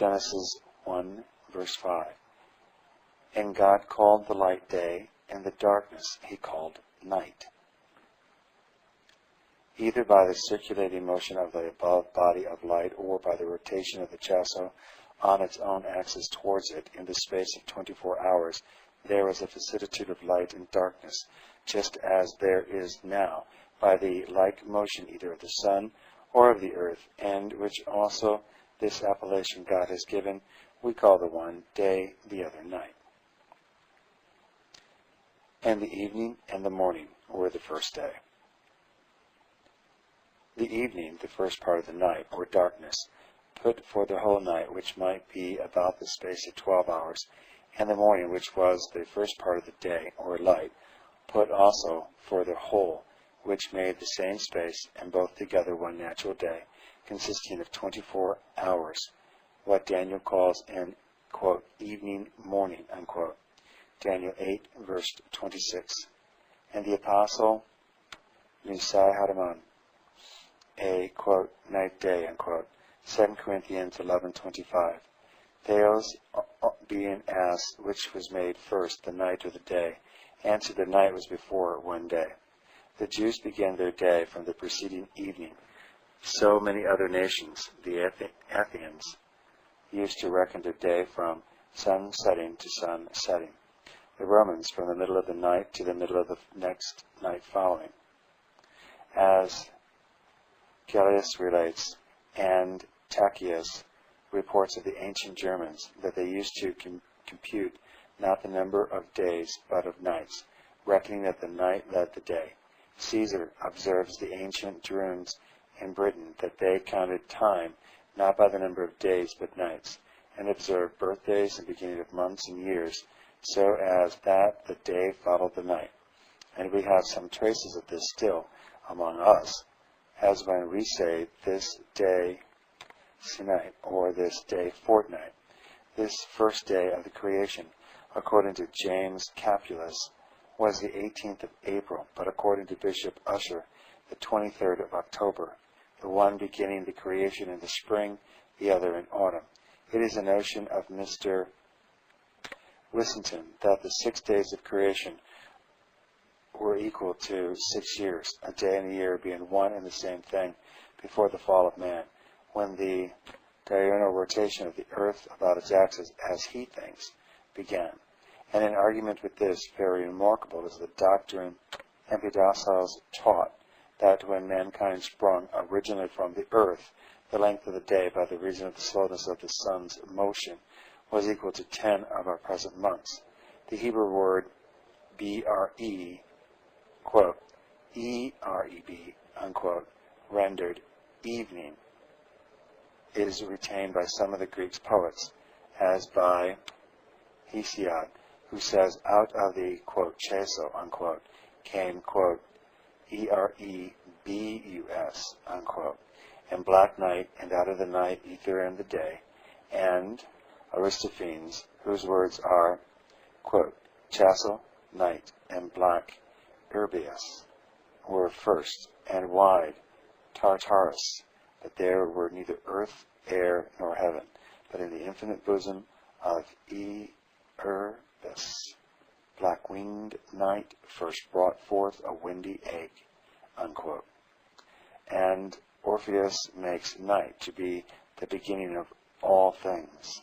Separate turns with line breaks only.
Genesis 1, verse 5. And God called the light day, and the darkness he called night. Either by the circulating motion of the above body of light or by the rotation of the chasso on its own axis towards it in the space of 24 hours, there was a vicissitude of light and darkness, just as there is now by the like motion either of the sun or of the earth, and which also this appellation God has given, we call the one day, the other night. And the evening and the morning were the first day. The evening, the first part of the night, or darkness, put for the whole night, which might be about the space of 12 hours, and the morning, which was the first part of the day, or light, put also for the whole, which made the same space, and both together one natural day, consisting of 24 hours, what Daniel calls an, quote, evening, morning, unquote. Daniel 8, verse 26. And the apostle Nusai Hadaman, a, quote, night day, unquote. 2 Corinthians 11:25. Theos being asked which was made first, the night or the day, answered the night was before one day. The Jews began their day from the preceding evening. So many other nations, the Athenians, used to reckon their day from sun setting to sun setting. The Romans from the middle of the night to the middle of the next night following. As Gellius relates, and Tacchius reports of the ancient Germans, that they used to compute not the number of days, but of nights, reckoning that the night led the day. Caesar observes the ancient Druids in Britain that they counted time not by the number of days, but nights, and observed birthdays and beginning of months and years, so as that the day followed the night. And we have some traces of this still among us, as when we say this day Sinai, or this day fortnight, this first day of the creation, according to James Capulus, was the 18th of April, but according to Bishop Usher, the 23rd of October, the one beginning the creation in the spring, the other in autumn. It is a notion of Mr. Wissington that the 6 days of creation were equal to 6 years, a day and a year being one and the same thing before the fall of man, when the diurnal rotation of the earth about its axis, as he thinks, began. And in argument with this, very remarkable is the doctrine Empedocles taught, that when mankind sprung originally from the earth, the length of the day, by the reason of the slowness of the sun's motion, was equal to 10 of our present months. The Hebrew word B-R-E, quote, E-R-E-B, unquote, rendered evening, is retained by some of the Greek poets, as by Hesiod, who says, out of the, quote, chasso, unquote, came, quote, E-R-E-B-U-S, unquote, and black night, and out of the night, ether and the day, and Aristophanes, whose words are, quote, chasso, night, and black, Urbius, were first, and wide, Tartarus, but there were neither earth, air, nor heaven, but in the infinite bosom of Erebus, black-winged night first brought forth a windy egg, unquote. And Orpheus makes night to be the beginning of all things.